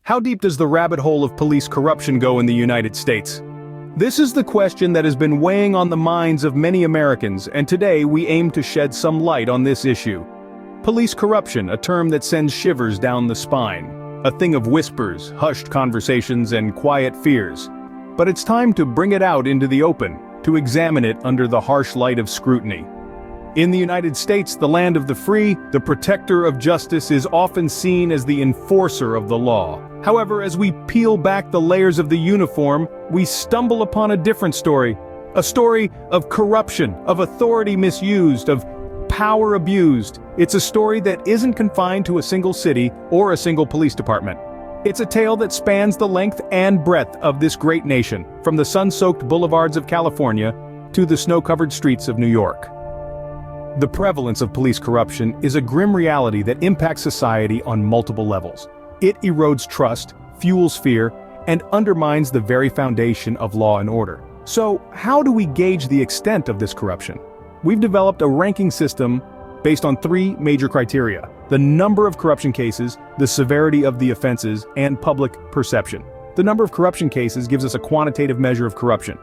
How deep does the rabbit hole of police corruption go in the United States? This is the question that has been weighing on the minds of many Americans, and today we aim to shed some light on this issue. Police corruption, a term that sends shivers down the spine. A thing of whispers, hushed conversations, and quiet fears. But it's time to bring it out into the open, to examine it under the harsh light of scrutiny. In the United States, the land of the free, the protector of justice is often seen as the enforcer of the law. However, as we peel back the layers of the uniform, we stumble upon a different story. A story of corruption, of authority misused, of power abused. It's a story that isn't confined to a single city or a single police department. It's a tale that spans the length and breadth of this great nation, from the sun-soaked boulevards of California to the snow-covered streets of New York. The prevalence of police corruption is a grim reality that impacts society on multiple levels. It erodes trust, fuels fear, and undermines the very foundation of law and order. So, how do we gauge the extent of this corruption? We've developed a ranking system based on three major criteria: the number of corruption cases, the severity of the offenses, and public perception. The number of corruption cases gives us a quantitative measure of corruption.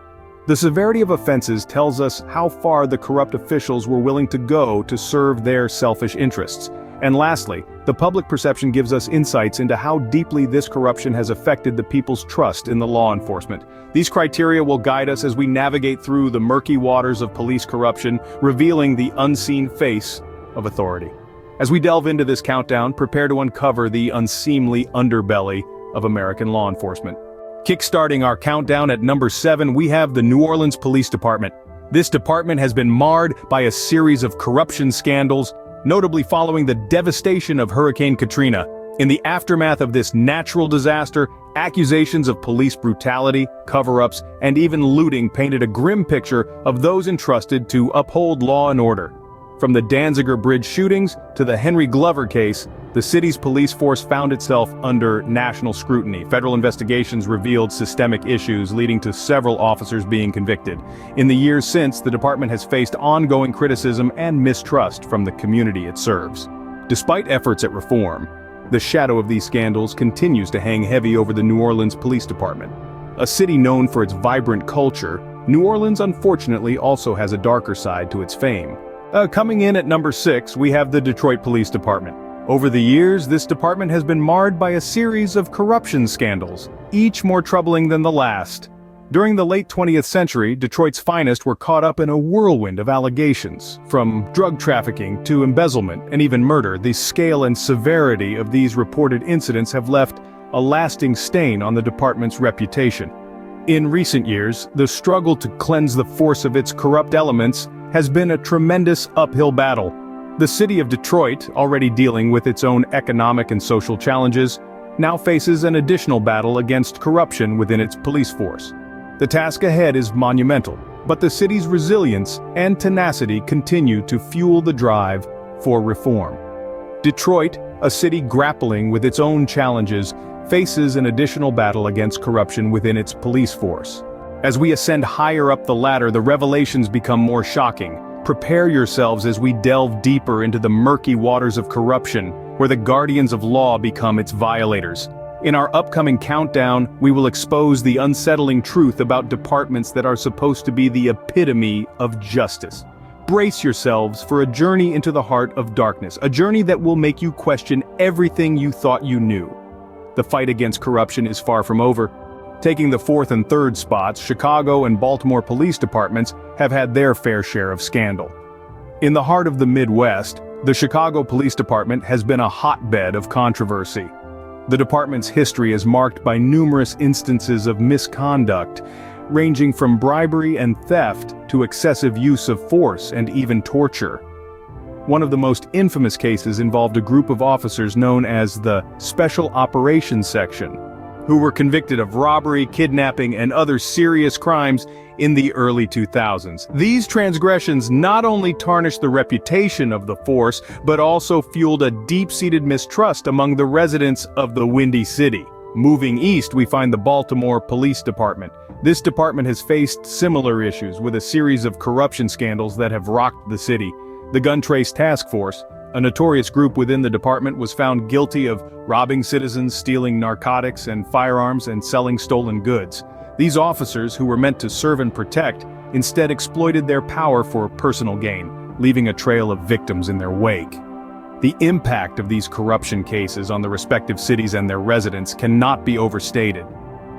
The severity of offenses tells us how far the corrupt officials were willing to go to serve their selfish interests. And lastly, the public perception gives us insights into how deeply this corruption has affected the people's trust in the law enforcement. These criteria will guide us as we navigate through the murky waters of police corruption, revealing the unseen face of authority. As we delve into this countdown, prepare to uncover the unseemly underbelly of American law enforcement. Kickstarting our countdown at number 7, we have the New Orleans Police Department. This department has been marred by a series of corruption scandals, notably following the devastation of Hurricane Katrina. In the aftermath of this natural disaster, accusations of police brutality, cover-ups, and even looting painted a grim picture of those entrusted to uphold law and order. From the Danziger Bridge shootings to the Henry Glover case, the city's police force found itself under national scrutiny. Federal investigations revealed systemic issues, leading to several officers being convicted. In the years since, the department has faced ongoing criticism and mistrust from the community it serves. Despite efforts at reform, the shadow of these scandals continues to hang heavy over the New Orleans Police Department. A city known for its vibrant culture, New Orleans unfortunately also has a darker side to its fame. Coming in at number 6, we have the Detroit Police Department. Over the years, this department has been marred by a series of corruption scandals, each more troubling than the last. During the late 20th century, Detroit's finest were caught up in a whirlwind of allegations. From drug trafficking to embezzlement and even murder, the scale and severity of these reported incidents have left a lasting stain on the department's reputation. In recent years, the struggle to cleanse the force of its corrupt elements has been a tremendous uphill battle. The city of Detroit, already dealing with its own economic and social challenges, now faces an additional battle against corruption within its police force. The task ahead is monumental, but the city's resilience and tenacity continue to fuel the drive for reform. Detroit, a city grappling with its own challenges, faces an additional battle against corruption within its police force. As we ascend higher up the ladder, the revelations become more shocking. Prepare yourselves as we delve deeper into the murky waters of corruption, where the guardians of law become its violators. In our upcoming countdown, we will expose the unsettling truth about departments that are supposed to be the epitome of justice. Brace yourselves for a journey into the heart of darkness, a journey that will make you question everything you thought you knew. The fight against corruption is far from over. Taking the 4th and 3rd spots, Chicago and Baltimore police departments have had their fair share of scandal. In the heart of the Midwest, the Chicago Police Department has been a hotbed of controversy. The department's history is marked by numerous instances of misconduct, ranging from bribery and theft to excessive use of force and even torture. One of the most infamous cases involved a group of officers known as the Special Operations Section, who were convicted of robbery, kidnapping, and other serious crimes in the early 2000s. These transgressions not only tarnished the reputation of the force, but also fueled a deep-seated mistrust among the residents of the Windy City. Moving east, we find the Baltimore Police Department. This department has faced similar issues with a series of corruption scandals that have rocked the city. The Gun Trace Task Force, a notorious group within the department, was found guilty of robbing citizens, stealing narcotics and firearms, and selling stolen goods. These officers, who were meant to serve and protect, instead exploited their power for personal gain, leaving a trail of victims in their wake. The impact of these corruption cases on the respective cities and their residents cannot be overstated.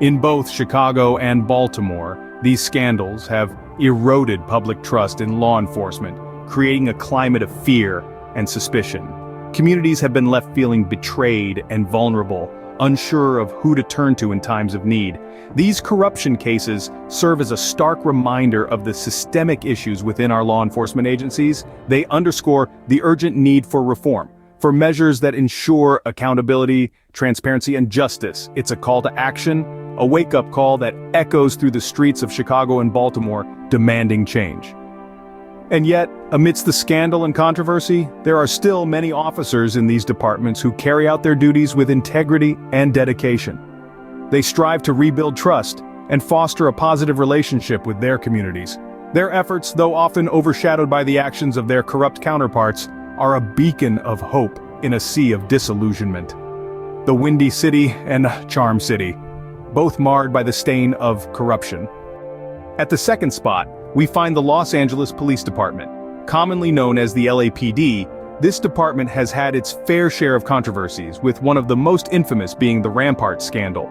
In both Chicago and Baltimore, these scandals have eroded public trust in law enforcement, creating a climate of fear and suspicion. Communities have been left feeling betrayed and vulnerable, unsure of who to turn to in times of need. These corruption cases serve as a stark reminder of the systemic issues within our law enforcement agencies. They underscore the urgent need for reform, for measures that ensure accountability, transparency, and justice. It's a call to action, a wake-up call that echoes through the streets of Chicago and Baltimore, demanding change. And yet, amidst the scandal and controversy, there are still many officers in these departments who carry out their duties with integrity and dedication. They strive to rebuild trust and foster a positive relationship with their communities. Their efforts, though often overshadowed by the actions of their corrupt counterparts, are a beacon of hope in a sea of disillusionment. The Windy City and Charm City, both marred by the stain of corruption. At the second spot, we find the Los Angeles Police Department. Commonly known as the LAPD, this department has had its fair share of controversies, with one of the most infamous being the Rampart scandal.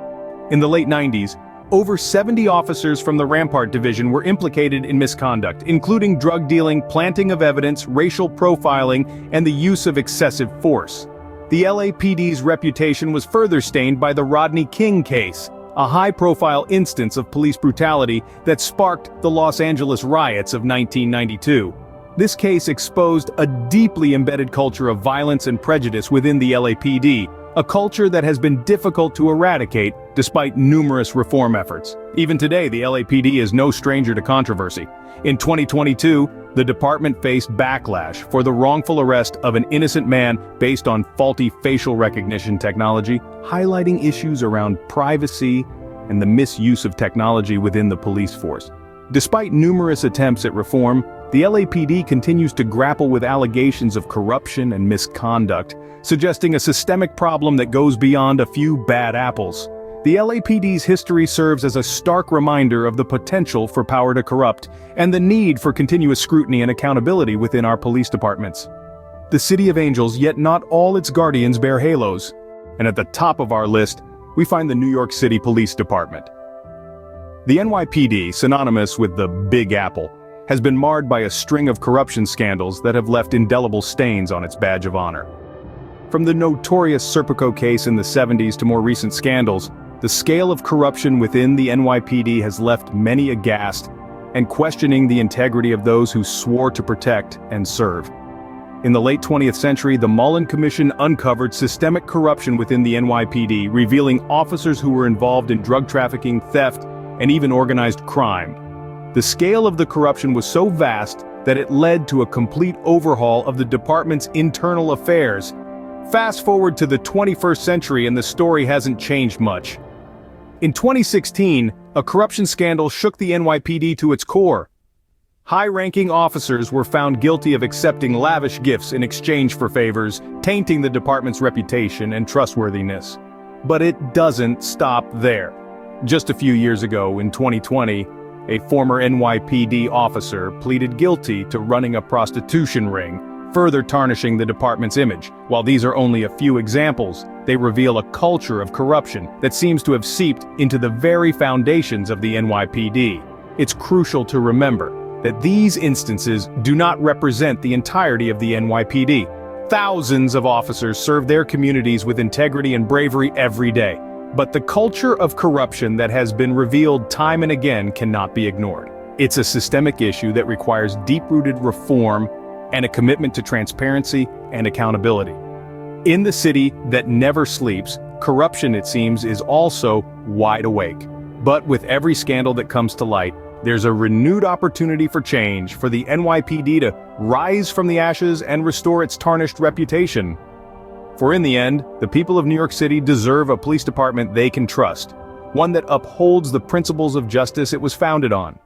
In the late 90s, over 70 officers from the Rampart Division were implicated in misconduct, including drug dealing, planting of evidence, racial profiling, and the use of excessive force. The LAPD's reputation was further stained by the Rodney King case, a high-profile instance of police brutality that sparked the Los Angeles riots of 1992. This case exposed a deeply embedded culture of violence and prejudice within the LAPD, a culture that has been difficult to eradicate despite numerous reform efforts. Even today, the LAPD is no stranger to controversy. In 2022, the department faced backlash for the wrongful arrest of an innocent man based on faulty facial recognition technology, highlighting issues around privacy and the misuse of technology within the police force. Despite numerous attempts at reform, the LAPD continues to grapple with allegations of corruption and misconduct, suggesting a systemic problem that goes beyond a few bad apples. The LAPD's history serves as a stark reminder of the potential for power to corrupt and the need for continuous scrutiny and accountability within our police departments. The City of Angels, yet not all its guardians bear halos. And at the top of our list, we find the New York City Police Department. The NYPD, synonymous with the Big Apple, has been marred by a string of corruption scandals that have left indelible stains on its badge of honor. From the notorious Serpico case in the 70s to more recent scandals, the scale of corruption within the NYPD has left many aghast and questioning the integrity of those who swore to protect and serve. In the late 20th century, the Mullen Commission uncovered systemic corruption within the NYPD, revealing officers who were involved in drug trafficking, theft, and even organized crime. The scale of the corruption was so vast that it led to a complete overhaul of the department's internal affairs. Fast forward to the 21st century and the story hasn't changed much. In 2016, a corruption scandal shook the NYPD to its core. High-ranking officers were found guilty of accepting lavish gifts in exchange for favors, tainting the department's reputation and trustworthiness. But it doesn't stop there. Just a few years ago, in 2020, a former NYPD officer pleaded guilty to running a prostitution ring, further tarnishing the department's image. While these are only a few examples, they reveal a culture of corruption that seems to have seeped into the very foundations of the NYPD. It's crucial to remember that these instances do not represent the entirety of the NYPD. Thousands of officers serve their communities with integrity and bravery every day. But the culture of corruption that has been revealed time and again cannot be ignored. It's a systemic issue that requires deep-rooted reform and a commitment to transparency and accountability. In the city that never sleeps, corruption, it seems, is also wide awake. But with every scandal that comes to light, there's a renewed opportunity for change, for the NYPD to rise from the ashes and restore its tarnished reputation. For in the end, the people of New York City deserve a police department they can trust, one that upholds the principles of justice it was founded on.